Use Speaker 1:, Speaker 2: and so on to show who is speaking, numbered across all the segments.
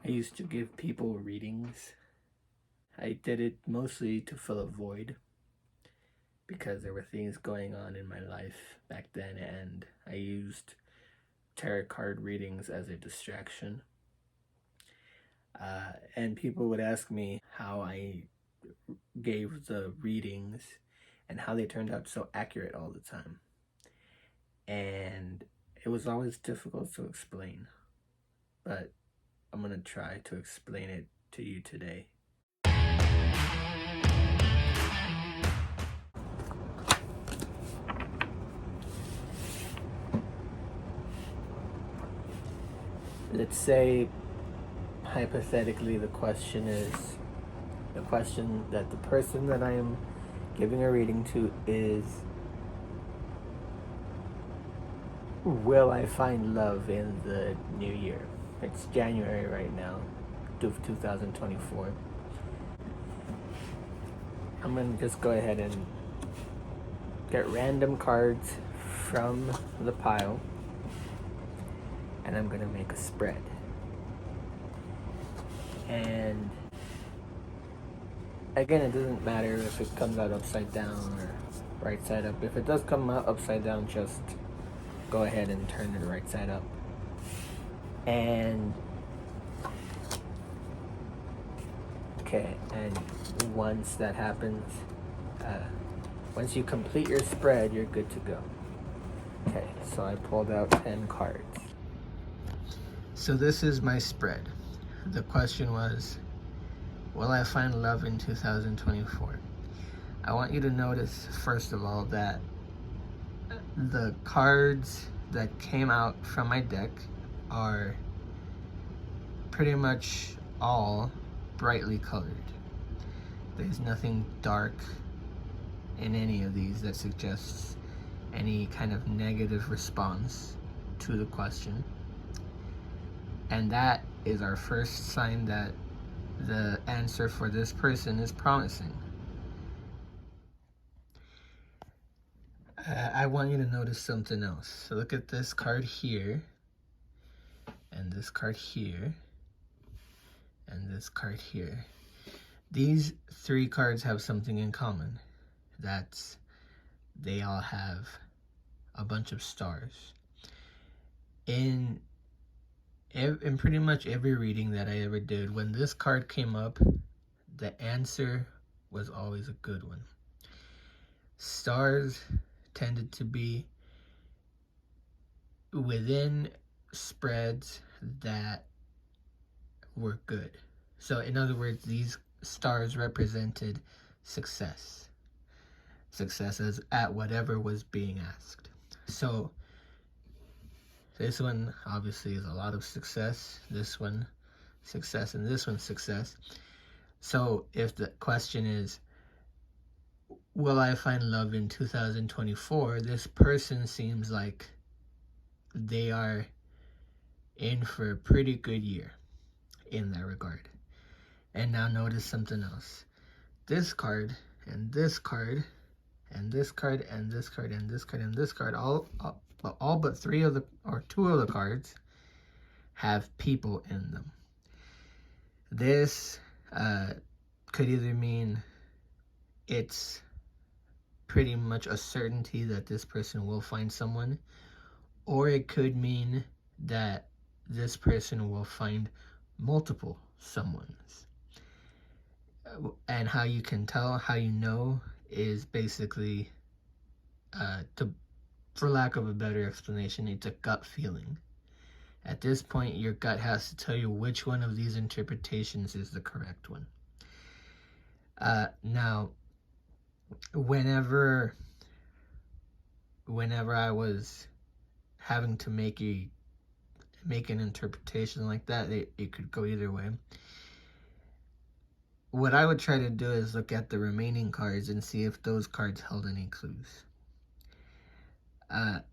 Speaker 1: I used to give people readings. I did it mostly to fill a void because there were things going on in my life back then, and I used tarot card readings as a distraction. And people would ask me how I gave the readings and how they turned out so accurate all the time. And it was always difficult to explain, but I'm gonna try to explain it to you today. Let's say, hypothetically, the question that the person that I am giving a reading to is, will I find love in the new year? It's January right now, 2024. I'm going to just go ahead and get random cards from the pile, and I'm going to make a spread. And again, it doesn't matter if it comes out upside down or right side up. If it does come out upside down, just go ahead and turn it right side up. And okay, and once that happens, once you complete your spread, you're good to go. Okay, so I pulled out 10 cards. So this is my spread. The question was, will I find love in 2024? I want you to notice, first of all, that the cards that came out from my deck are pretty much all brightly colored. There's nothing dark in any of these that suggests any kind of negative response to the question. And that is our first sign that the answer for this person is promising. I want you to notice something else. So look at this card here, and this card here, and this card here. These three cards have something in common. That's they all have a bunch of stars. In pretty much every reading that I ever did, when this card came up, the answer was always a good one. Stars tended to be within spreads that were good. So in other words, these stars represented success. Success as at whatever was being asked. So this one obviously is a lot of success. This one, success, and this one, success. So if the question is, will I find love in 2024? This person seems like they are in for a pretty good year in that regard. And now notice something else. This card, and this card, and this card, and this card, and this card, and this card, all but two of the cards have people in them. This could either mean it's pretty much a certainty that this person will find someone, or it could mean that this person will find multiple someones. And how you can tell, how you know, is basically, for lack of a better explanation, it's a gut feeling. At this point, your gut has to tell you which one of these interpretations is the correct one. Now, whenever I was having to make an interpretation like that, it could go either way. What I would try to do is look at the remaining cards and see if those cards held any clues.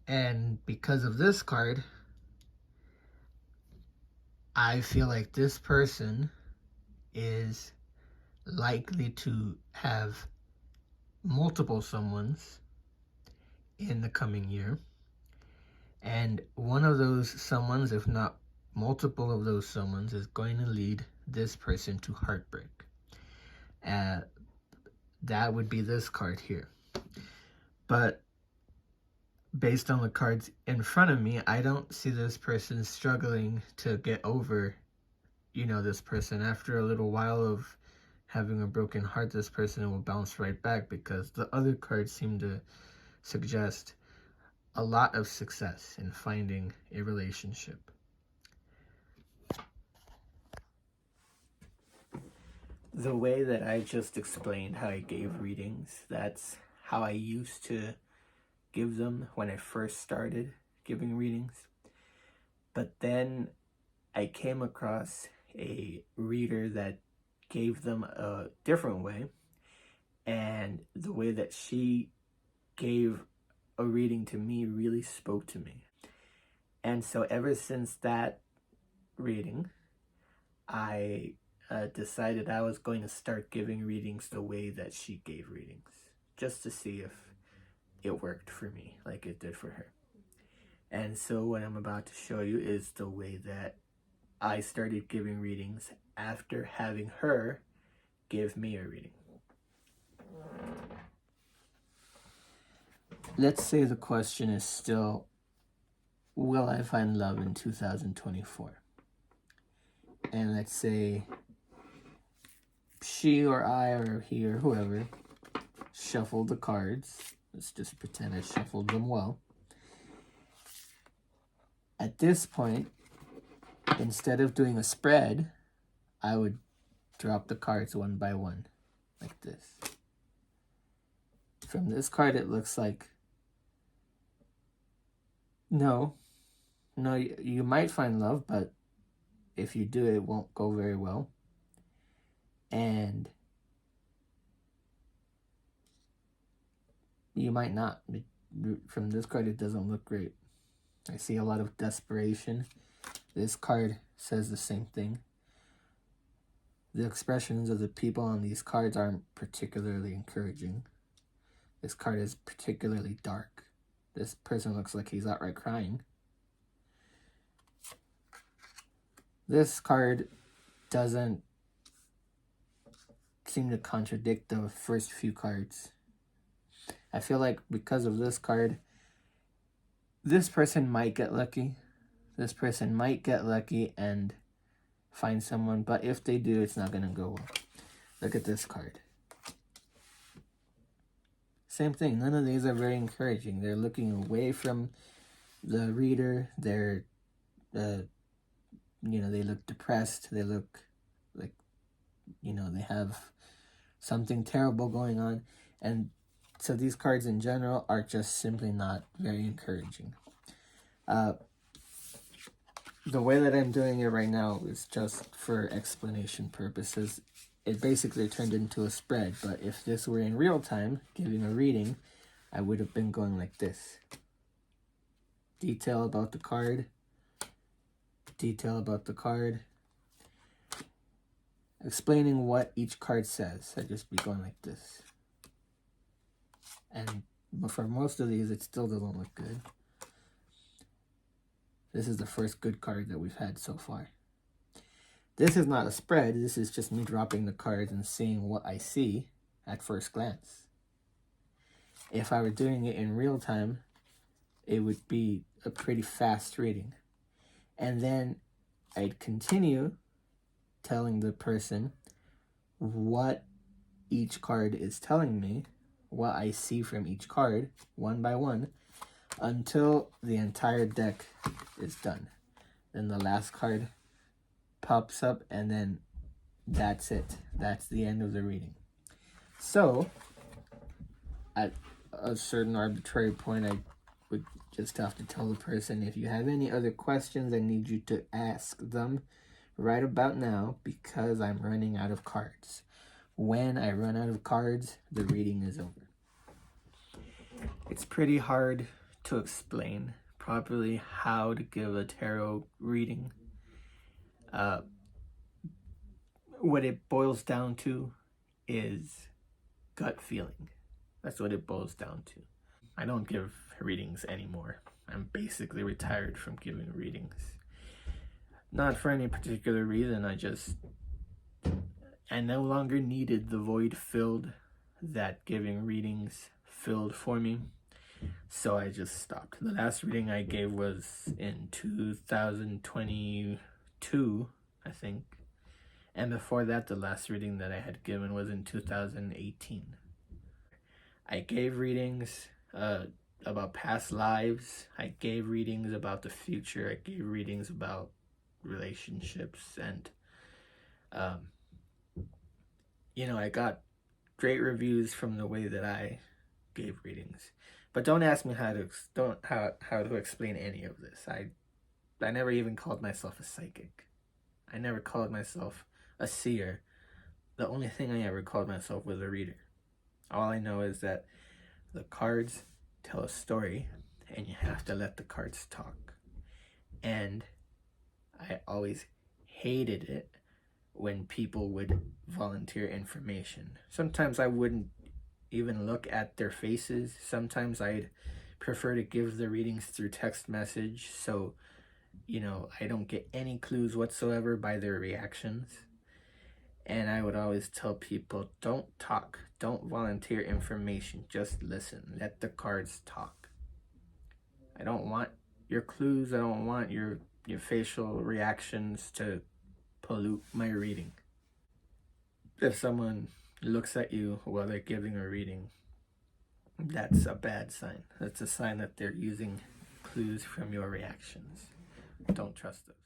Speaker 1: And because of this card, I feel like this person is likely to have multiple someones in the coming year. And one of those someones, if not multiple of those someones is going to lead this person to heartbreak. That would be this card here. But based on the cards in front of me, I don't see this person struggling to get over, this person. After a little while of having a broken heart, this person will bounce right back, because the other cards seem to suggest a lot of success in finding a relationship. The way that I just explained how I gave readings, that's how I used to give them when I first started giving readings. But then I came across a reader that gave them a different way, and the way that she gave a reading to me really spoke to me. And so ever since that reading, I decided I was going to start giving readings the way that she gave readings, just to see if it worked for me like it did for her. And so what I'm about to show you is the way that I started giving readings after having her give me a reading. Let's say the question is still, will I find love in 2024? And let's say she or I or he or whoever shuffled the cards. Let's just pretend I shuffled them well. At this point, instead of doing a spread, I would drop the cards one by one, like this. From this card, it looks like, no, you might find love, but if you do, it won't go very well. And you might not. From this card, it doesn't look great. I see a lot of desperation. This card says the same thing. The expressions of the people on these cards aren't particularly encouraging. This card is particularly dark. This person looks like he's outright crying. This card doesn't seem to contradict the first few cards. I feel like because of this card, this person might get lucky. This person might get lucky and find someone, but if they do, it's not going to go well. Look at this card. Same thing. None of these are very encouraging. They're looking away from the reader. They're, they look depressed. They look like, they have something terrible going on. And so these cards in general are just simply not very encouraging. The way that I'm doing it right now is just for explanation purposes. It basically turned into a spread, but if this were in real time, giving a reading, I would have been going like this. Detail about the card. Detail about the card. Explaining what each card says. I'd just be going like this. But for most of these, it still doesn't look good. This is the first good card that we've had so far. This is not a spread. This is just me dropping the cards and seeing what I see at first glance. If I were doing it in real time, it would be a pretty fast reading. And then I'd continue telling the person what each card is telling me, what I see from each card, one by one, until the entire deck is done. Then the last card pops up, and then that's it. That's the end of the reading. So, at a certain arbitrary point, I would just have to tell the person, if you have any other questions, I need you to ask them right about now, because I'm running out of cards. When I run out of cards, the reading is over. It's pretty hard to explain properly how to give a tarot reading. What it boils down to is gut feeling. That's what it boils down to. I don't give readings anymore. I'm basically retired from giving readings. Not for any particular reason, I no longer needed the void filled that giving readings filled for me. So I just stopped. The last reading I gave was in 2022, I think. And before that, the last reading that I had given was in 2018. I gave readings about past lives. I gave readings about the future. I gave readings about relationships. And, I got great reviews from the way that I gave readings. But don't ask me how to explain any of this. I never even called myself a psychic. I never called myself a seer. The only thing I ever called myself was a reader. All I know is that the cards tell a story, and you have to let the cards talk. And I always hated it when people would volunteer information. Sometimes I wouldn't even look at their faces. Sometimes I'd prefer to give the readings through text message, so I don't get any clues whatsoever by their reactions. And I would always tell people, don't talk, don't volunteer information, just listen, let the cards talk. I don't want your clues, I don't want your facial reactions to pollute my reading. If someone looks at you while they're giving a reading, that's a bad sign. That's a sign that they're using clues from your reactions. Don't trust them.